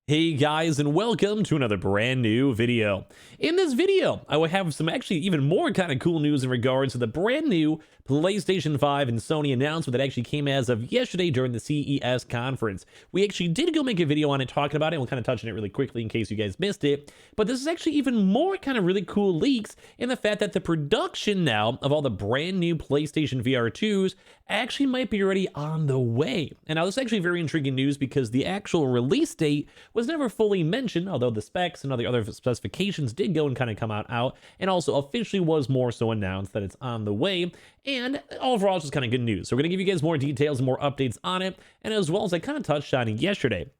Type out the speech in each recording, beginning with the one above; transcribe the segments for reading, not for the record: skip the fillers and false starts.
Hey guys, and welcome to another brand new video. In this video, I will have some actually even more kind of cool news in regards to the brand new PlayStation 5 and Sony announcement that actually came as of yesterday during the CES conference. We actually did go make a video on it talking about it, and we'll kind of touch on it really quickly in case you guys missed it. But this is actually even more kind of really cool leaks in the fact that the production now of all the brand new PlayStation VR 2s actually might be already on the way. And now this is actually very intriguing news because the actual release date was never fully mentioned, although the specs and all the other specifications did go and kind of come out, and also officially was more so announced that it's on the way. And overall, it's just kind of good news. So we're going to give you guys more details and more updates on it, and as well as I kind of touched on it yesterday.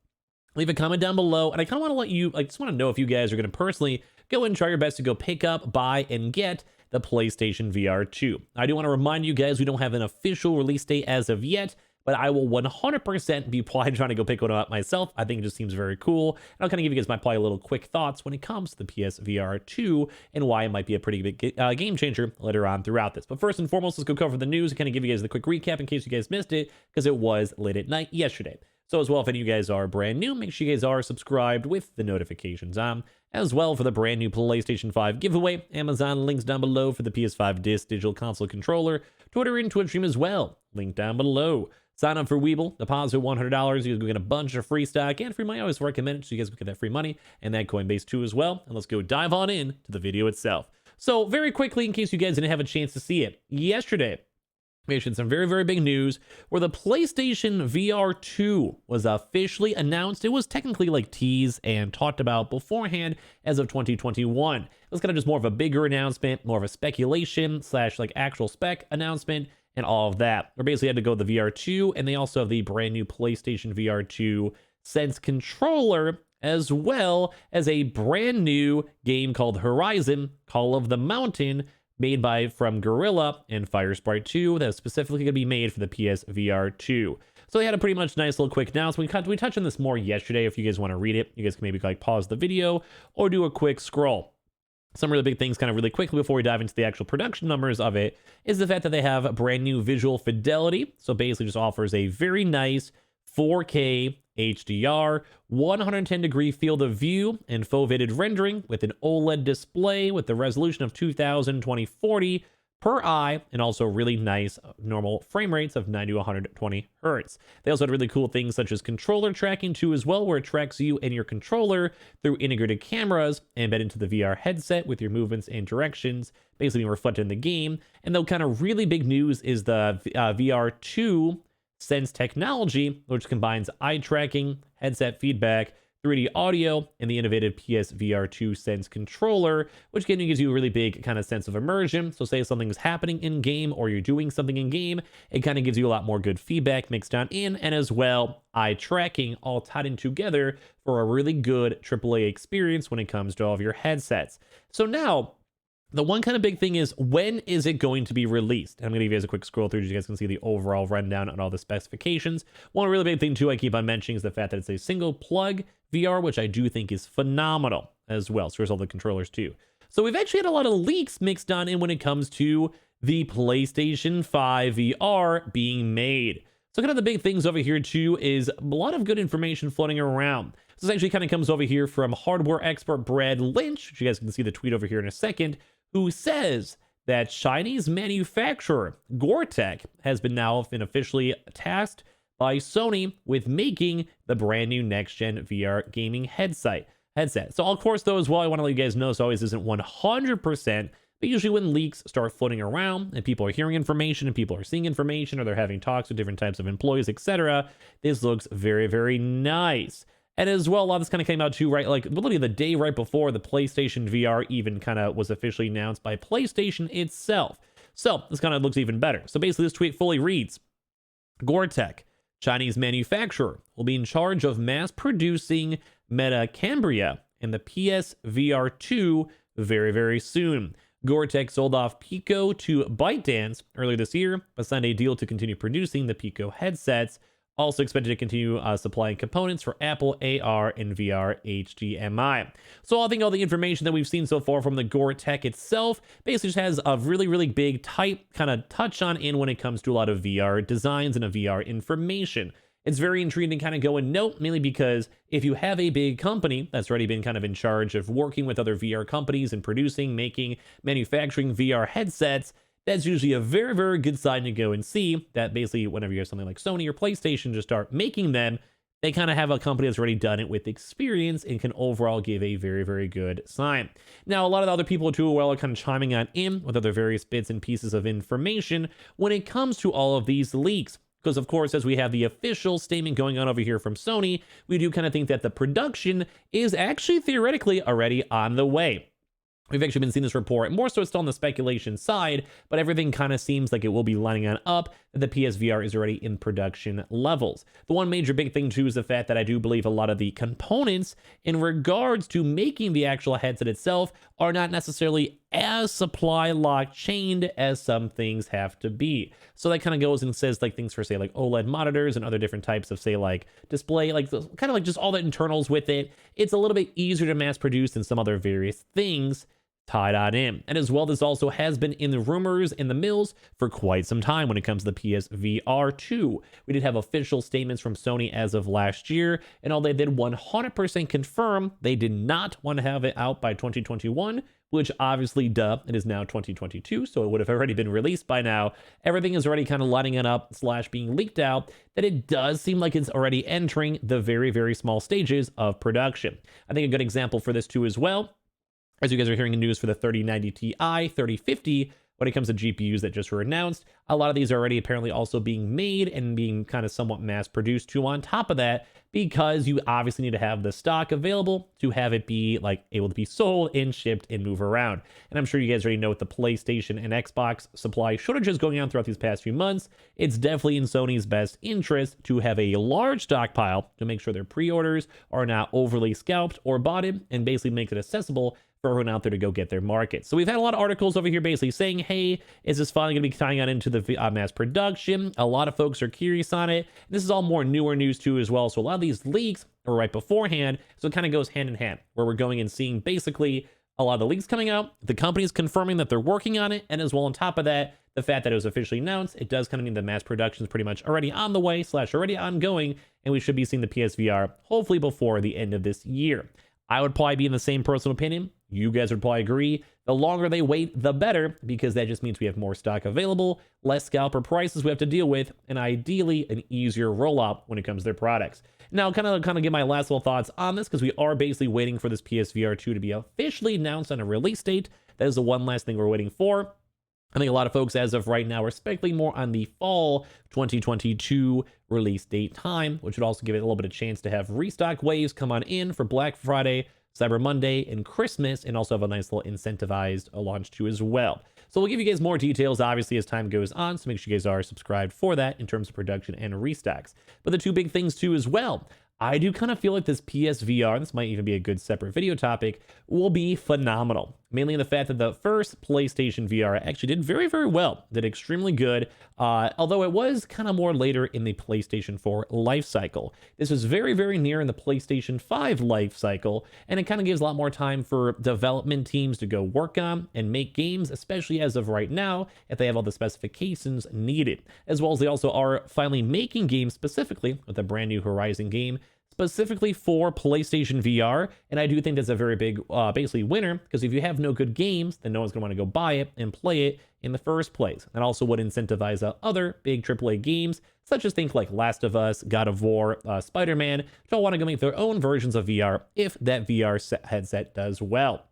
Leave a comment down below, and I kind of want to let you, I just want to know if you guys are going to personally go and try your best to go pick up, buy, and get the PlayStation VR 2. I do want to remind you guys we don't have an official release date as of yet, but I will 100% be probably trying to go pick one up myself. I think it just seems very cool. And I'll kind of give you guys my probably little quick thoughts when it comes to the PSVR 2 and why it might be a pretty big game changer later on throughout this. But first and foremost, let's go cover the news and kind of give you guys the quick recap in case you guys missed it, because it was late at night yesterday. So as well, if any of you guys are brand new, make sure you guys are subscribed with the notifications on. As well, for the brand new PlayStation 5 giveaway, Amazon links down below for the PS5 Digital Console Controller, Twitter and Twitch stream as well, link down below. Sign up for Weeble, deposit $100, you can get a bunch of free stock and free money. I always recommend it so you guys can get that free money and that Coinbase too as well. And let's go dive on in to the video itself. So very quickly, in case you guys didn't have a chance to see it, yesterday, we issued some very, very big news where the PlayStation VR 2 was officially announced. It was technically like teased and talked about beforehand as of 2021. It was kind of just more of a bigger announcement, more of a speculation / like actual spec announcement and all of that. We basically had to go with the VR 2, and they also have the brand new PlayStation VR 2 Sense controller, as well as a brand new game called Horizon Call of the Mountain, made from Gorilla and Firesprite 2, that's specifically going to be made for the PSVR 2. So they had a pretty much nice little quick announcement. We touched on this more yesterday. If you guys want to read it, you guys can maybe like pause the video or do a quick scroll. Some really big things kind of really quickly before we dive into the actual production numbers of it is the fact that they have brand new visual fidelity. So basically just offers a very nice 4K HDR, 110-degree field of view, and foveated rendering with an OLED display with the resolution of 2040 per eye, and also really nice normal frame rates of 90 to 120 hertz. They also had really cool things such as controller tracking too as well, where it tracks you and your controller through integrated cameras embedded into the VR headset with your movements and directions, basically being reflected in the game. And the kind of really big news is the VR 2 Sense technology, which combines eye tracking, headset feedback, 3D audio, and the innovative PSVR 2 Sense controller, which gives you a really big kind of sense of immersion. So say something's happening in game or you're doing something in game, it kind of gives you a lot more good feedback mixed down in, and as well, eye tracking all tied in together for a really good AAA experience when it comes to all of your headsets. So now, the one kind of big thing is, when is it going to be released? I'm going to give you guys a quick scroll through so you guys can see the overall rundown on all the specifications. One really big thing too I keep on mentioning is the fact that it's a single plug VR, which I do think is phenomenal as well. So here's all the controllers too. So we've actually had a lot of leaks mixed on in when it comes to the PlayStation 5 VR being made. So kind of the big things over here too is a lot of good information floating around. This actually kind of comes over here from hardware expert Brad Lynch, which you guys can see the tweet over here in a second, who says that Chinese manufacturer Goertek has been officially tasked by Sony with making the brand new next-gen VR gaming headset. So of course, though, as well, I want to let you guys know this always isn't 100%, but usually when leaks start floating around and people are hearing information and people are seeing information or they're having talks with different types of employees, etc., this looks very, very nice. And as well, a lot of this kind of came out too, right? Like literally the day right before the PlayStation VR even kind of was officially announced by PlayStation itself. So this kind of looks even better. So basically this tweet fully reads, Goertek, Chinese manufacturer, will be in charge of mass producing Metacambria and the PSVR 2 very, very soon. Goertek sold off Pico to ByteDance earlier this year, but signed a deal to continue producing the Pico headsets. Also expected to continue supplying components for Apple AR and VR HDMI. So I think all the information that we've seen so far from the Goertek itself basically just has a really, really big tight kind of touch on in when it comes to a lot of VR designs and a VR information. It's very intriguing to kind of go and note, mainly because if you have a big company that's already been kind of in charge of working with other VR companies and producing, making, manufacturing VR headsets, that's usually a very, very good sign to go and see that basically whenever you have something like Sony or PlayStation to start making them, they kind of have a company that's already done it with experience and can overall give a very, very good sign. Now, a lot of the other people too well are kind of chiming on in with other various bits and pieces of information when it comes to all of these leaks. Because, of course, as we have the official statement going on over here from Sony, we do kind of think that the production is actually theoretically already on the way. We've actually been seeing this report, more so it's still on the speculation side, but everything kind of seems like it will be lining on up that the PSVR is already in production levels. The one major big thing too is the fact that I do believe a lot of the components in regards to making the actual headset itself are not necessarily as supply lock chained as some things have to be. So that kind of goes and says like things for say like OLED monitors and other different types of say like display, like kind of like just all the internals with it. It's a little bit easier to mass produce than some other various things tied on in. And as well, this also has been in the rumors in the mills for quite some time when it comes to the PSVR 2. We did have official statements from Sony as of last year, and all they did 100% confirm they did not want to have it out by 2021, which obviously, duh, it is now 2022, so it would have already been released by now. Everything is already kind of lining it up / being leaked out that it does seem like it's already entering the very, very small stages of production. I think a good example for this too as well, as you guys are hearing in news for the 3090 Ti, 3050, when it comes to GPUs that just were announced, a lot of these are already apparently also being made and being kind of somewhat mass produced too on top of that, because you obviously need to have the stock available to have it be like able to be sold and shipped and move around. And I'm sure you guys already know with the PlayStation and Xbox supply shortages going on throughout these past few months, it's definitely in Sony's best interest to have a large stockpile to make sure their pre-orders are not overly scalped or bought in, and basically makes it accessible for everyone out there to go get their market. So we've had a lot of articles over here basically saying, hey, is this finally going to be tying on into the mass production? A lot of folks are curious on it. This is all more newer news too as well. So a lot of these leaks are right beforehand. So it kind of goes hand in hand, where we're going and seeing basically a lot of the leaks coming out, the company's confirming that they're working on it, and as well on top of that, the fact that it was officially announced, it does kind of mean the mass production is pretty much already on the way / already ongoing, and we should be seeing the PSVR hopefully before the end of this year. I would probably be in the same personal opinion. You guys would probably agree. The longer they wait, the better, because that just means we have more stock available, less scalper prices we have to deal with, and ideally an easier rollout when it comes to their products. Now, kind of give my last little thoughts on this, because we are basically waiting for this PSVR 2 to be officially announced on a release date. That is the one last thing we're waiting for. I think a lot of folks as of right now are speculating more on the fall 2022 release date time, which would also give it a little bit of chance to have restock waves come on in for Black Friday, Cyber Monday, and Christmas, and also have a nice little incentivized launch too as well. So we'll give you guys more details, obviously, as time goes on, so make sure you guys are subscribed for that in terms of production and restocks. But the two big things too as well, I do kind of feel like this PSVR, this might even be a good separate video topic, will be phenomenal. Mainly in the fact that the first PlayStation VR actually did very, very well. Did extremely good, although it was kind of more later in the PlayStation 4 life cycle. This was very, very near in the PlayStation 5 life cycle, and it kind of gives a lot more time for development teams to go work on and make games, especially as of right now, if they have all the specifications needed. As well as they also are finally making games specifically with a brand new Horizon game, specifically for PlayStation VR, and I do think that's a very big, basically winner, because if you have no good games, then no one's going to want to go buy it and play it in the first place. That also would incentivize other big AAA games, such as things like Last of Us, God of War, Spider-Man, to all want to go make their own versions of VR if that VR headset does well.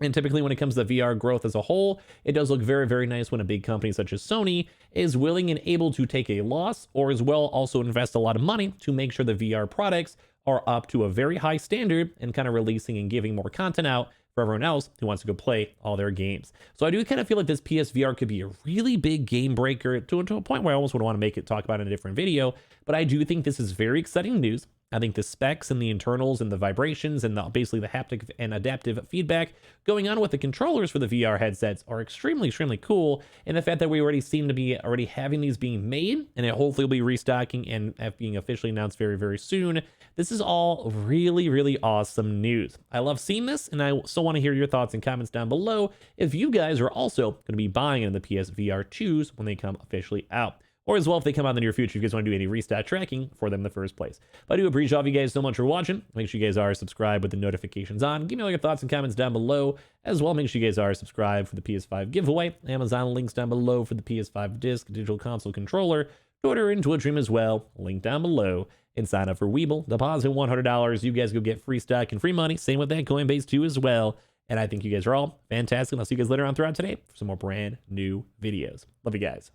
And typically when it comes to VR growth as a whole, it does look very, very nice when a big company such as Sony is willing and able to take a loss, or as well also invest a lot of money to make sure the VR products are up to a very high standard and kind of releasing and giving more content out for everyone else who wants to go play all their games. So I do kind of feel like this PSVR could be a really big game breaker to a point where I almost would want to make it talk about it in a different video, but I do think this is very exciting news. I think the specs and the internals and the vibrations and basically the haptic and adaptive feedback going on with the controllers for the VR headsets are extremely, extremely cool. And the fact that we already seem to be already having these being made, and it hopefully will be restocking and being officially announced very, very soon. This is all really, really awesome news. I love seeing this, and I still want to hear your thoughts and comments down below if you guys are also going to be buying in the PSVR 2s when they come officially out. or as well if they come out in the near future, if you guys want to do any restock tracking for them in the first place. But I do appreciate all of you guys so much for watching. Make sure you guys are subscribed with the notifications on. Give me all your thoughts and comments down below. As well, make sure you guys are subscribed for the PS5 giveaway. Amazon links down below for the PS5 disc, digital console controller, Twitter and Twitch stream as well. Link down below. And sign up for Weeble. Deposit $100. You guys go get free stock and free money. Same with that Coinbase too as well. And I think you guys are all fantastic. And I'll see you guys later on throughout today for some more brand new videos. Love you guys.